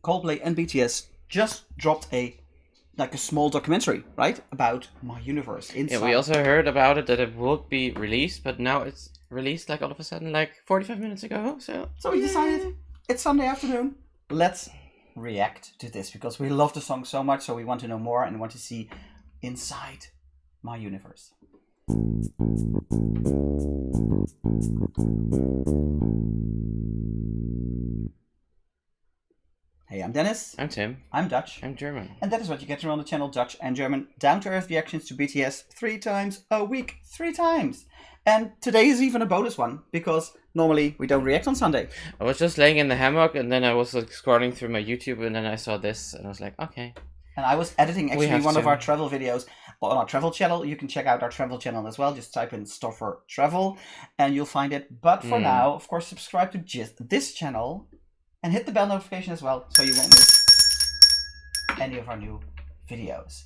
Coldplay and BTS just dropped a small documentary, right, about My Universe. Inside. Yeah, we also heard about it that it would be released, but now it's released like all of a sudden, like 45 minutes ago. So we decided it's Sunday afternoon. Let's react to this because we love the song so much, so we want to know more and want to see inside My Universe. Hey, I'm Dennis. I'm Tim. I'm Dutch. I'm German. And that is what you get on the channel Dutch and German. Down-to-earth reactions to BTS 3 times a week. 3 times. And today is even a bonus one, because normally we don't react on Sunday. I was just laying in the hammock, and then I was like scrolling through my YouTube, and then I saw this, and I was like, okay. And I was editing actually one of our travel videos on our travel channel. You can check out our travel channel as well. Just type in STUFR Travel, and you'll find it. But for now, of course, subscribe to just this channel. And hit the bell notification as well, so you won't miss any of our new videos.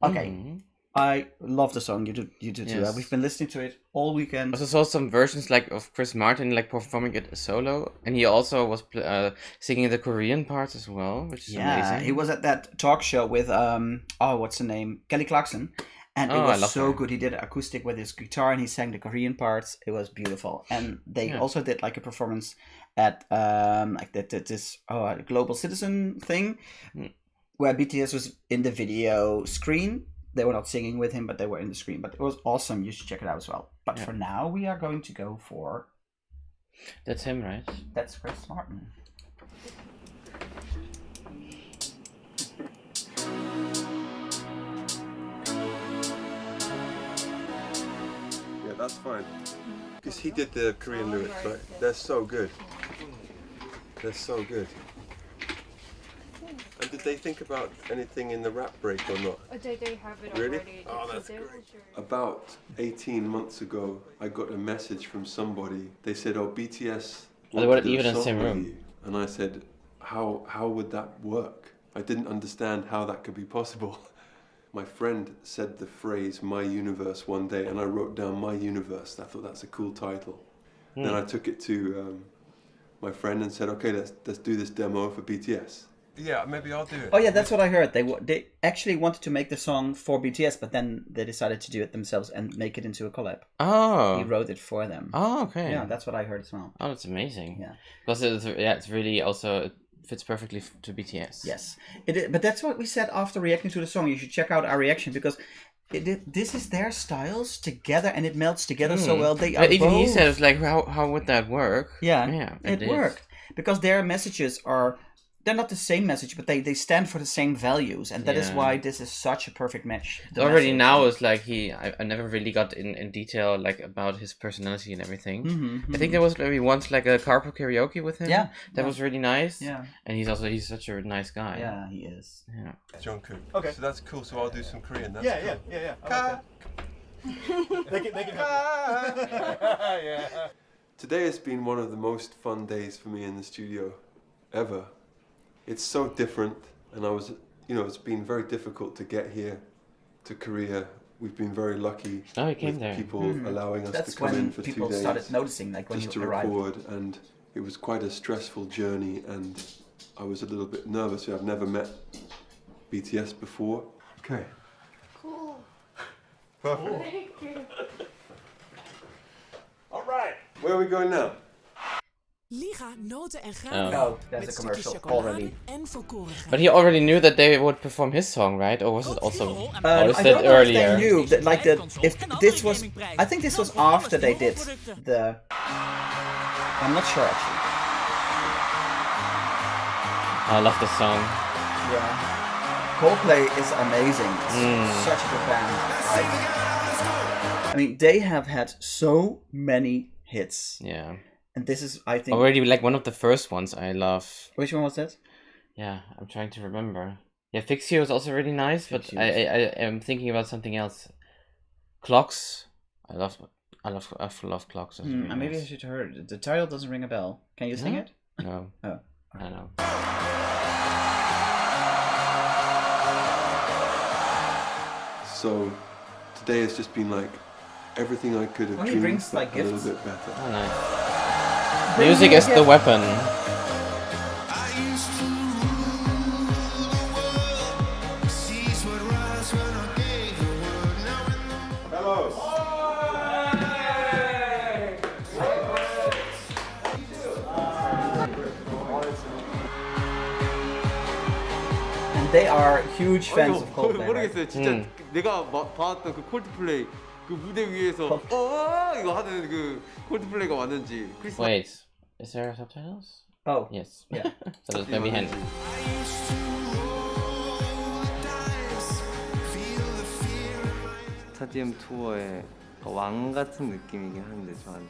Okay, I love the song. You do too. Yes. We've been listening to it all weekend. I also saw some versions like of Chris Martin like performing it solo, and he also was singing the Korean parts as well, which is amazing. He was at that talk show with what's the name? Kelly Clarkson. And it was so good. He did acoustic with his guitar and he sang the Korean parts. It was beautiful. And they also did like a performance at this Global Citizen thing where BTS was in the video screen. They were not singing with him, but they were in the screen. But it was awesome. You should check it out as well. But for now, we are going to go for... That's him, right? That's Chris Martin. That's fine. Because he did the Korean lyrics, right? They're so good. They're so good. And did they think about anything in the rap break or not? They have it really? already. Oh, that's great. About 18 months ago, I got a message from somebody. They said, oh, BTS they weren't even in the same room. And I said, how would that work? I didn't understand how that could be possible. My friend said the phrase "My Universe" one day, and I wrote down "My Universe." I thought that's a cool title. Then I took it to my friend and said, "Okay, let's do this demo for BTS." Yeah, maybe I'll do it. Oh yeah, that's what I heard. They actually wanted to make the song for BTS, but then they decided to do it themselves and make it into a collab. Oh, he wrote it for them. Oh, okay. Yeah, that's what I heard as well. Oh, that's amazing. Yeah, because it's really also. Fits perfectly to BTS. Yes, it is, but that's what we said after reacting to the song. You should check out our reaction because this is their styles together and it melts together so well. They are even both... he said, "It's like how would that work?" Yeah, it worked because their messages are. They're not the same message, but they stand for the same values, and that is why this is such a perfect match. Already now it's like I never really got in detail like about his personality and everything. I think there was maybe once like a carpool karaoke with him. Yeah, that was really nice. Yeah, and he's such a nice guy. Yeah, he is. Yeah, Jungkook. Okay, so that's cool. So I'll do some Korean. That's cool. Yeah. I like that. they can yeah. Today has been one of the most fun days for me in the studio ever. It's so different, and it's been very difficult to get here to Korea. We've been very lucky with people allowing us to come in for 2 days. People started noticing, like when just you to arrived. record, and it was quite a stressful journey, and I was a little bit nervous. I've never met BTS before. Okay. Cool. Perfect. Thank you. All right. Where are we going now? Liga, noten en graan. No, that's a commercial already. But he already knew that they would perform his song, right? Or was it also? Or was I that don't know earlier? if they knew that, like if this was. I think this was after they did the. I'm not sure actually. I love the song. Yeah, Coldplay is amazing. It's such a good band. I mean, they have had so many hits. Yeah. And this is, I think... Already like one of the first ones I love. Which one was that? Yeah, I'm trying to remember. Yeah, Fix You is also really nice, but I am thinking about something else. Clocks. I love Clocks. Really maybe I should hear it. The title doesn't ring a bell. Can you sing it? No. Oh. I know. So, today has just been like everything I could have dreamed, but a little bit better. Oh, nice. Music is the weapon. they are huge fans of Coldplay. 모르겠어요. 진짜 내가 봤던 그 콜드플레이 그 무대 위에서 이거 하는 그 콜드플레이가 왔는지. Wait, is there subtitles? Oh, yes. Yeah. So that's maybe handy. 스타디움 투어의 왕 같은 느낌이긴 한데 저한테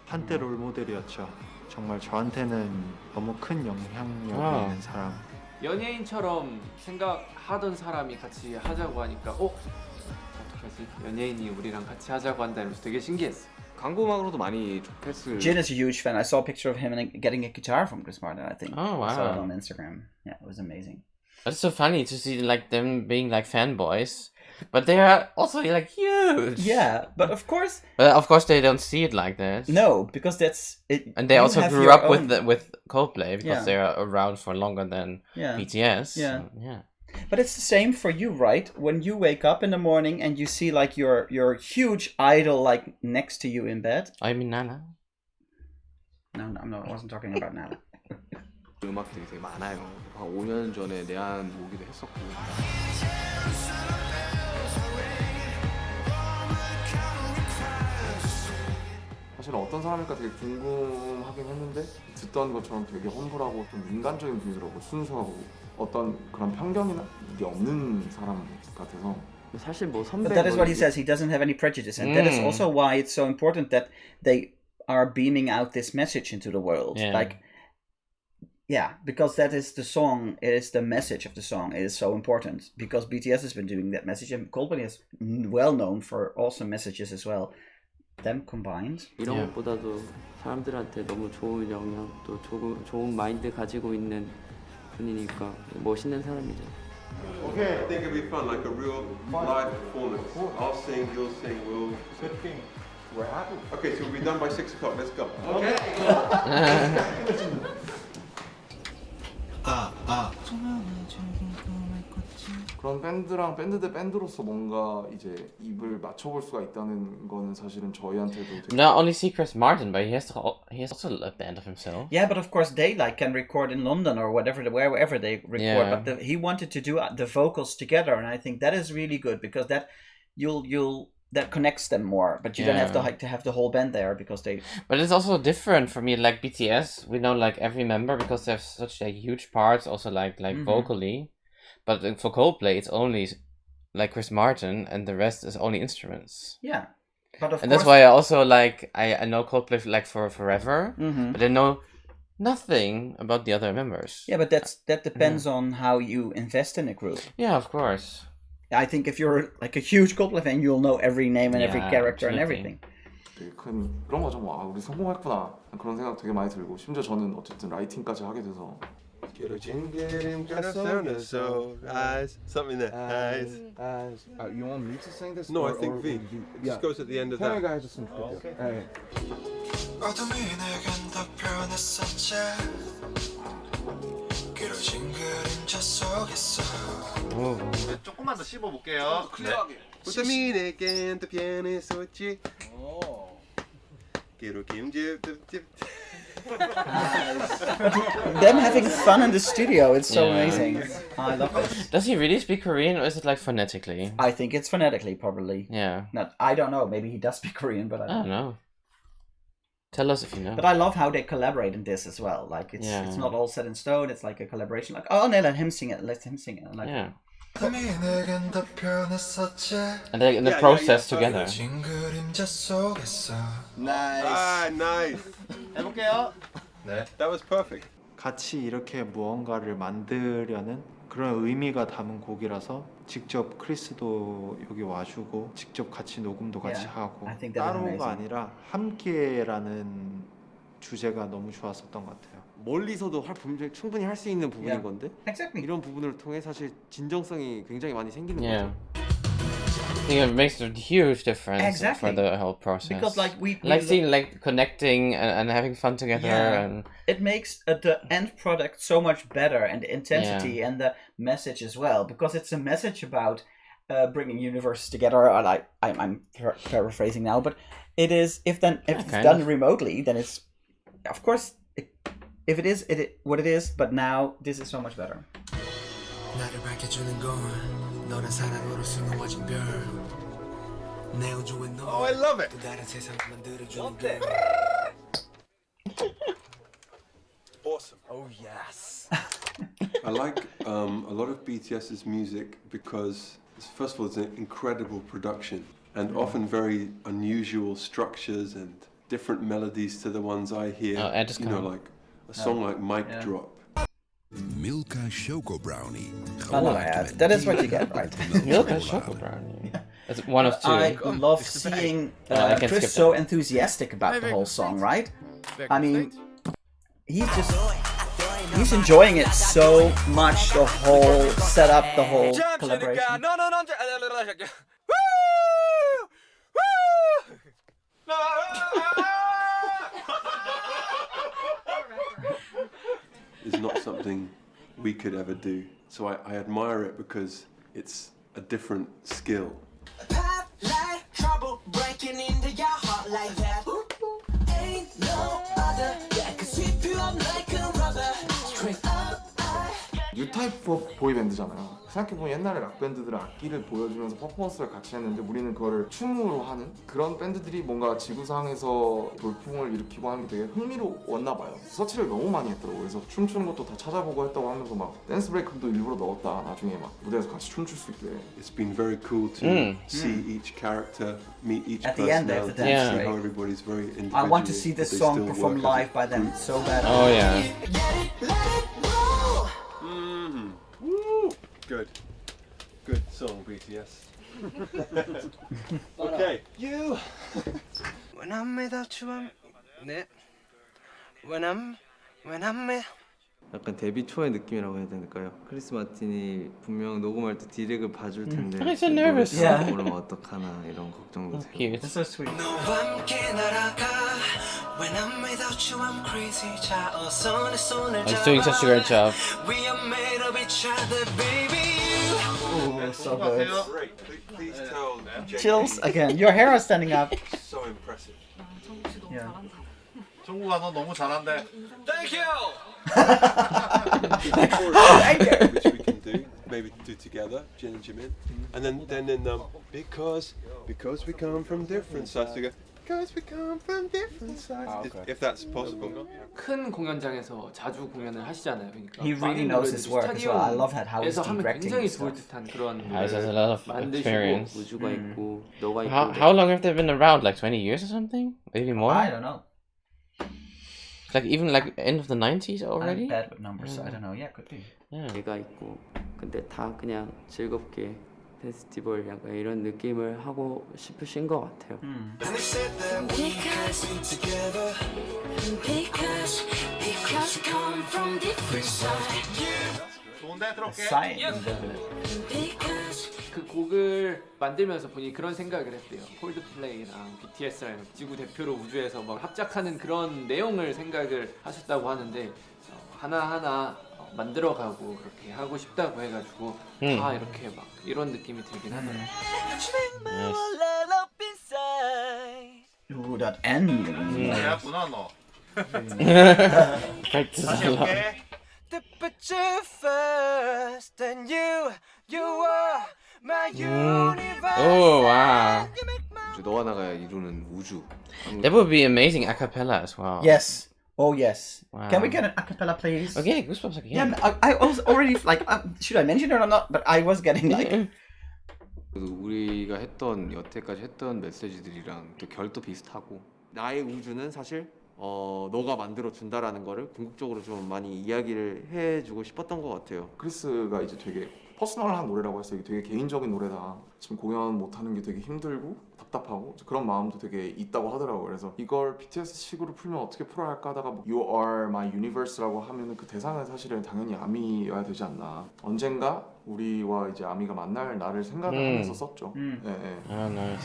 한때 롤 모델이었죠. 정말 저한테는 너무 큰 영향력이 있는 사람. 연예인처럼 생각하던 사람이 같이 하자고 하니까 어떡하지? 연예인이 우리랑 같이 하자고 한다 이러면서 되게 신기했어. 광고망으로도 많이 했을. Jin is a huge fan. I saw a picture of him getting a guitar from Chris Martin, I think. Oh, wow. I saw it on Instagram. Yeah, it was amazing. It's so funny to see like them being like fanboys, but they are also like huge. Yeah, but of course. But of course they don't see it like that. No, because that's it. And they also grew up with Coldplay because Yeah. they are around for longer than BTS. Yeah. So, yeah. But it's the same for you, right? When you wake up in the morning and you see like your huge idol like next to you in bed. I mean Nana. No, I wasn't talking about Nana. 음악들이 되게 많아요. 한 5년 전에 내한 오기도 했었고. 사실 어떤 사람일까 되게 궁금하긴 했는데 듣던 것처럼 되게 험불하고 좀 인간적인 분이더라고. 순수하고 어떤 그런 편견이나 이게 없는 사람 같아서. 사실 뭐 선배. But that is what he says. He doesn't have any prejudice, and that is also why it's so important that they are beaming out this message into the world. Yeah. Like, yeah, because that is the song. It is the message of the song. It is so important because BTS has been doing that message, and Coldplay is well known for awesome messages as well. Them combined. 이런 것보다도 사람들한테 너무 좋은 영향 또 좋은 마인드 가지고 있는 분이니까 멋있는 사람이죠. Okay. I think it'll be fun, like a real live performance. I'll sing, you'll sing, we'll. Good thing. We're happy. Okay, so we'll be done by 6 o'clock. Let's go. Okay. 그런 밴드랑 밴드 대 밴드로서 뭔가 이제 입을 맞춰볼 수가 있다는 거는 사실은 저희한테도 되게 Not only see Chris Martin, but he has also a band of himself. Yeah, but of course they like can record in London or wherever they record. Yeah. But he wanted to do the vocals together, and I think that is really good because that that connects them more. But you don't have to have the whole band there because they. But it's also different for me. Like BTS, we know like every member because they have such like huge parts. Also like vocally, but for Coldplay, it's only like Chris Martin, and the rest is only instruments. Yeah, but of and course, that's why I also like I know Coldplay like for forever, but I know nothing about the other members. Yeah, but that depends on how you invest in a group. Yeah, of course. I think if you're like a huge Coldplay fan, you'll know every name and every character and everything. 되게 큰 그런 거죠. 뭐, 아, 우리 성공했구나 그런 생각 되게 많이 들고 심지어 저는 어쨌든 라이팅까지 하게 돼서 Something there. You want me to sing this? No, I think V. It just goes at the end of that. guys just okay. Hey. 어둠이 내겐 더 변했었지 길어진 그림자 속에서 조금만 더 씹어볼게요. 클리어하게. 어둠이 내겐 더 변했었지. Them having fun in the studio, it's so amazing. I love it. Does he really speak Korean, or is it like phonetically? I think it's phonetically, probably. Yeah. I don't know. Maybe he does speak Korean, but I don't know. Tell us if you know. But I love how they collaborate in this as well. Like it's not all set in stone. It's like a collaboration. Like no, let him sing it. Let him sing it. Like, yeah. And they're in the process together. Nice. Nice. 해볼게요. 네. That was perfect. 같이 이렇게 무언가를 만들려는 그런 의미가 담은 곡이라서 직접 크리스도 여기 와주고 직접 같이 녹음도 같이 하고 따로가 아니라 함께라는 주제가 너무 좋았었던 것 같아요. 멀리서도 충분히 할 수 있는 부분인 건데 exactly. 이런 부분을 통해 사실 진정성이 굉장히 많이 생기는 거죠. I think it makes a huge difference for the whole process. Because like we seeing like connecting and having fun together, and it makes the end product so much better, and the intensity and the message as well. Because it's a message about bringing universes together. I'm paraphrasing now, but it is if it's done remotely, then it's of course if it is what it is. But now this is so much better. 나를 밝혀주는 건 너란 사랑으로 수놓아진 별. 내 우주에 너. Oh, I love it. 또 다른 세상을 만들어주는 별. Awesome. Oh yes. I like a lot of BTS's music because, first of all, it's an incredible production and often very unusual structures and different melodies to the ones I hear. You know, like a song like Mic Drop. Milka Choco Brownie. Oh, yeah. That is what you get, right? Milka Choco Brownie. That's one of two. I love seeing Chris so enthusiastic about the whole song, right? I mean, he's enjoying it so much, the whole setup, the whole collaboration. It's not something we could ever do. So I admire it because it's a different skill. Pop like trouble breaking into your heart like that. Ain't no other that can sweep you up like a rubber. Straight up. 뉴 타입 업 보이밴드잖아요. 생각해보면 옛날에 락밴드들은 악기를 보여주면서 퍼포먼스를 같이 했는데 우리는 그거를 춤으로 하는 그런 밴드들이 뭔가 지구상에서 돌풍을 일으키고 하는 게 되게 흥미로웠나 봐요. 서치를 너무 많이 했더라고요. 그래서 춤추는 것도 다 찾아보고 했다고 하면서 막 댄스 브레이크도 일부러 넣었다. 나중에 막 무대에서 같이 춤출 수 있게. It's been very cool to see each character, meet each At the end of the personality, dance see break. how everybody's very individual. I want to see this song performed live by them so bad. Oh yeah. Good. Good song, BTS. Okay. You. When I'm without you, I'm. 네. When I'm with. 약간 데뷔 초의 느낌이라고 해야 될까요? 크리스 마틴이 분명 녹음할 때 디렉을 봐줄 텐데 I'm so nervous. 모르면 어떡하나 이런 걱정도 되고. Cute. It's so sweet. 너와 함께 날아가. When I'm without you, I'm crazy. 자, 어서 내 손을 He's doing such a great job. We are made of each other, baby. Ooh, so good. Great. Please tell Jake Chills again. Your hair is standing up. so impressive. Yeah. 정국아 너 너무 잘한대. Thank you. Which we can do, maybe do together, Jin and Jimin, and then in because we come from different sides, we go because we come from different sides. If that's possible. 큰 공연장에서 자주 공연을 하시잖아요. 그러니까 He really knows his work as well. I love how he's 하면 directing 굉장히 his 좋을 stuff. 듯한 그런 He has a lot of experience. 우주가 있고 너가 있고. How long have they been around? Like 20 years or something? Maybe more? I don't know. Like even like end of the 90s already? I'm bad with numbers, so I don't know. Yeah, could be. Yeah. 내가 있고 근데 다 그냥 즐겁게 페스티벌 약간 이런 느낌을 하고 싶으신 것 같아요. And they said that we can't be together because we come from different sides. 좋은데 들어올게. 그 곡을 만들면서 본인이 그런 생각을 했대요. 콜드플레이랑 BTS랑 지구 대표로 우주에서 막 합작하는 그런 내용을 생각을 하셨다고 하는데 하나하나 만들어가고 그렇게 하고 싶다고 해가지고 다 이렇게 막 이런 느낌이 들긴 하네요. Ooh, that ending. 잘했구나 너. Practice 다시 a lot. 올게. To put you first and you are my universe. Oh wow. 너와 나가 이루는 우주. That would be amazing a cappella as well. Yes. Oh yes. Wow. Can we get an acapella, please? Okay, goosebumps again. Yeah, I was already like, should I mention it or not? But I was getting like. 우리가 했던 여태까지 했던 메시지들이랑 또 결도 비슷하고 나의 우주는 사실 너가 만들어 준다라는 거를 궁극적으로 좀 많이 이야기를 해주고 싶었던 것 같아요. 크리스가 이제 되게 퍼스널한 노래라고 해서 이게 되게 개인적인 노래다. 지금 공연 못하는 게 되게 힘들고 답답하고 그런 마음도 되게 있다고 하더라고요. 그래서 이걸 BTS식으로 풀면 어떻게 풀어야 할까 하다가 You are my universe라고 하면은 그 대상은 사실은 당연히 아미여야 되지 않나. 언젠가 우리와 이제 아미가 만날 날을 생각을 하면서 썼죠. 예, 예. Oh, nice.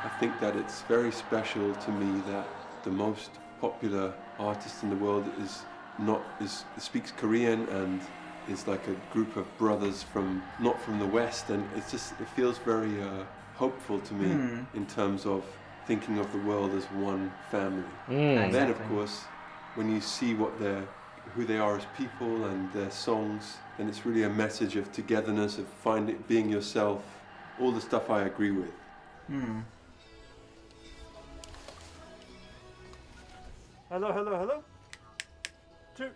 I think that it's very special to me that the most popular artist in the world speaks Korean and is like a group of brothers not from the West, and it feels very hopeful to me in terms of thinking of the world as one family. And then, of course, when you see who they are as people and their songs, then it's really a message of togetherness, of being yourself, all the stuff I agree with. Hello, hello, hello. Two.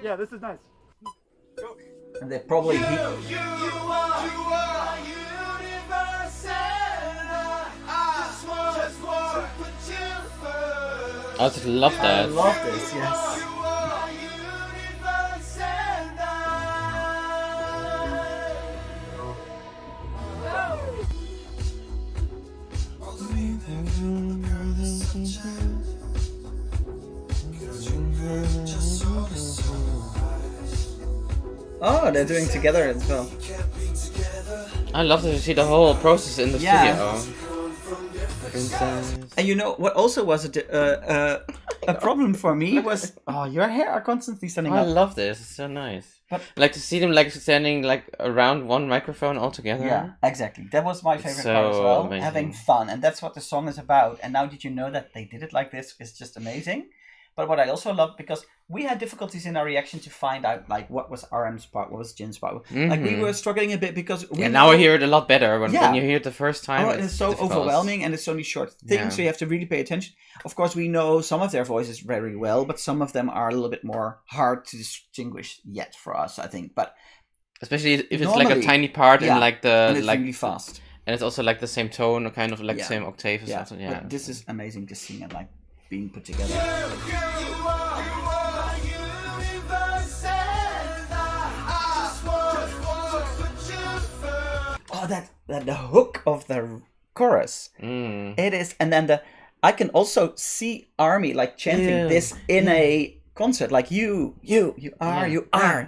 Yeah, this is nice. Go. And they probably you are universal. I just want to put you first. I just love that. I love this, yes. Oh, they're doing together as well. I love to see the whole process in the studio. And you know what also was a problem for me was your hair are constantly standing up. I love this. It's so nice. But like to see them like standing like around one microphone all together. Yeah, exactly. That was my favorite part as well. Amazing. Having fun, and that's what the song is about. And now, did you know that they did it like this? Is just amazing. But what I also love, because we had difficulties in our reaction to find out like what was RM's part, what was Jin's part. Like we were struggling a bit because now I hear it a lot better when you hear it the first time. It's so difficult. Overwhelming, and it's only short things, so you have to really pay attention. Of course, we know some of their voices very well, but some of them are a little bit more hard to distinguish yet for us, I think. But especially if it's like a tiny part and like and it's really fast, and it's also like the same tone or kind of like the same octave or something. Yeah, but this is amazing to sing and like being put together. Oh, that the hook of the chorus. It is, and then I can also see Army like chanting this in a concert, like you are,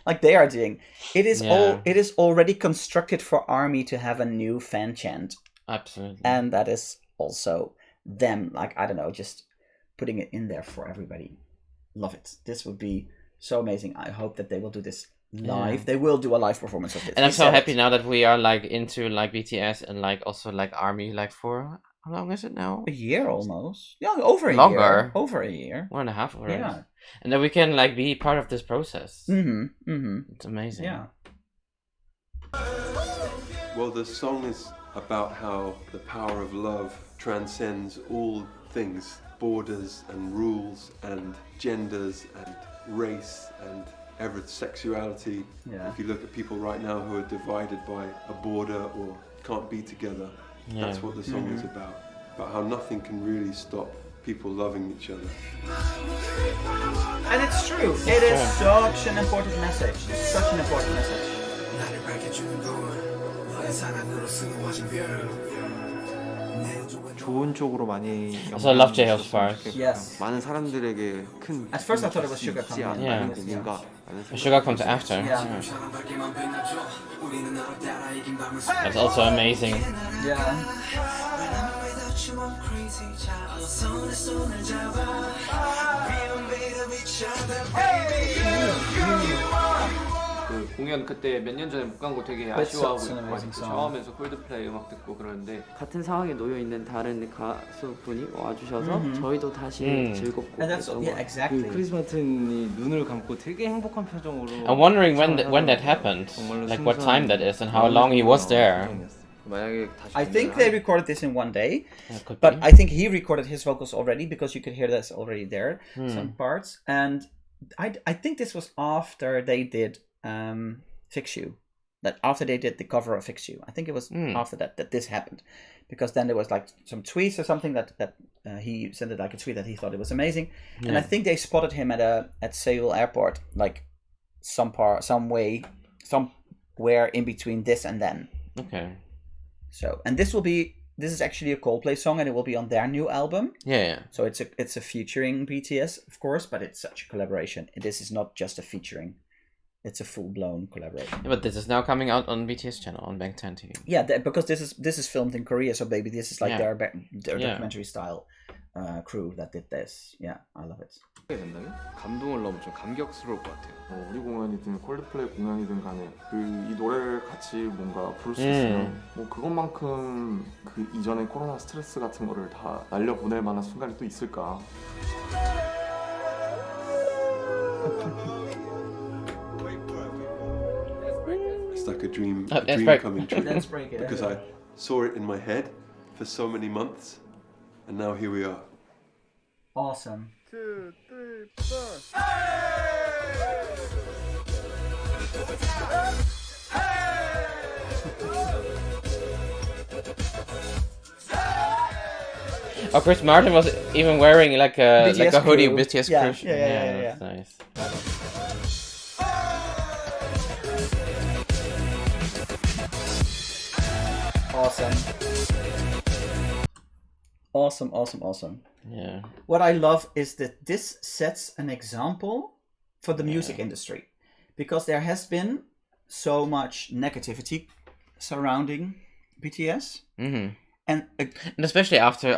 like they are doing. It is it is already constructed for Army to have a new fan chant. Absolutely, and that is also them, like, I don't know, just putting it in there for everybody. Love it. This would be so amazing. I hope that they will do this live. They will do a live performance of this. And I'm so happy now that we are like into like BTS and like also like Army, like for how long is it now? A year almost. Yeah, over a Longer. year. Over a year. 1.5 already. Yeah. And then we can like be part of this process. It's amazing. Yeah. Well, the song is about how the power of love transcends all things, borders and rules and genders and race and sexuality. If you look at people right now who are divided by a border or can't be together, that's what the song is about how nothing can really stop people loving each other. And it's true. It is such an important message. Such an important message. 좋은 쪽으로 많이. So I love J-Hope's part. Yes. 많은 사람들에게 큰. At first I thought it was Sugar coming. 곡인가. Sugar comes after. Yeah. That's also amazing. 그 공연 그때 몇 년 전에 못 간 거 되게 아쉬워하고 있고 샤워하면서 콜드플레이 음악 듣고 그러는데 같은 상황에 놓여 있는 다른 가수분이 와주셔서 저희도 다시 즐겁고 그 크리스 마틴이 눈을 감고 되게 행복한 표정으로. I'm wondering when that happened, like what time that is and how long he was there. I think they recorded this in one day, but I think he recorded his vocals already because you could hear this already there, some parts. And I think this was after they did Fix You, that after they did the cover of Fix You. I think it was after that this happened, because then there was like some tweets or something that he sent it like a tweet that he thought it was amazing, and I think they spotted him at Seoul airport, like somewhere in between this and then. Okay. So, and this is actually a Coldplay song, and it will be on their new album. Yeah. So it's a featuring BTS, of course, but it's such a collaboration. This is not just a featuring; it's a full-blown collaboration. Yeah, but this is now coming out on BTS channel on Bang 10 TV. Yeah, because this is filmed in Korea, so maybe this is like their documentary style crew that did this. Yeah, I love it. 된다면 감동을 넘어 좀 감격스러울 것 같아요. 우리 공연이든 콜드플레이 공연이든 간에 이 노래를 같이 뭔가 부를 수 있으면 뭐 그것만큼 그 이전의 코로나 스트레스 같은 거를 다 날려보낼 만한 순간이 또 있을까. It's like a dream coming true because I saw it in my head for so many months and now here we are. Awesome. 2, 3, 4. Oh, Chris Martin was even wearing like a hoodie, BTS crew. Crew. Yeah. That's nice. Awesome. Yeah. What I love is that this sets an example for the music industry, because there has been so much negativity surrounding BTS, and especially after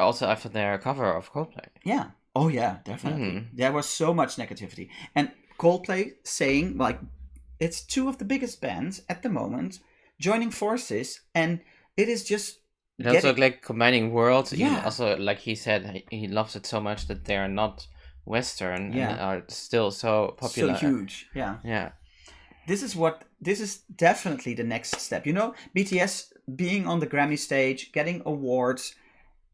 their cover of Coldplay. Yeah. Oh yeah, definitely. There was so much negativity, and Coldplay saying like it's two of the biggest bands at the moment joining forces, and it is just. And also like combining worlds. Yeah. Also, like he said, he loves it so much that they are not Western and are still so popular. So huge. Yeah. Yeah. This is definitely the next step. You know, BTS being on the Grammy stage, getting awards,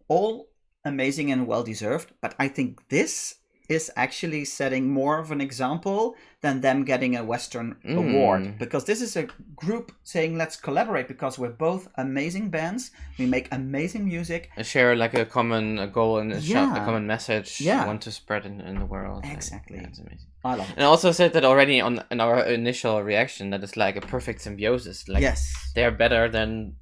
all amazing and well deserved. But I think this is actually setting more of an example than them getting a Western award, because this is a group saying let's collaborate because we're both amazing bands, we make amazing music, share like a common goal and a common message want to spread in the world. Exactly. It's amazing. I love it. And I also said that already in our initial reaction, that it's like a perfect symbiosis. Like they're better than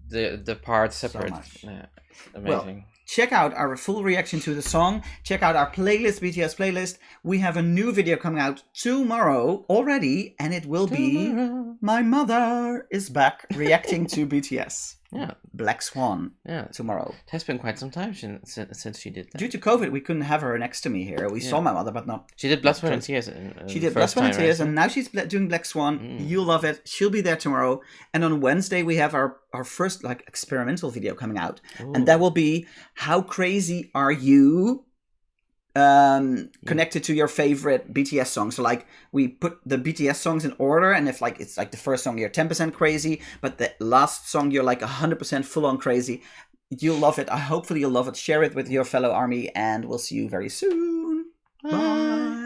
the parts separate. So yeah, amazing. Well, check out our full reaction to the song. Check out our playlist, BTS playlist. We have a new video coming out tomorrow already, and it will be My Mother is Back reacting to BTS. Yeah. Black Swan. Yeah. Tomorrow. It has been quite some time since she did that. Due to COVID, we couldn't have her next to me here. We saw my mother, but not. She did Blood, Sweat and Tears. She did Blood, Sweat and Tears, and now she's doing Black Swan. You'll love it. She'll be there tomorrow. And on Wednesday, we have our first like experimental video coming out. Ooh. And that will be How Crazy Are You? Connected to your favorite BTS songs. So like we put the BTS songs in order, and if like it's like the first song you're 10% crazy, but the last song you're like 100% full on crazy. You'll love it. Hopefully you'll love it. Share it with your fellow army, and we'll see you very soon. Bye.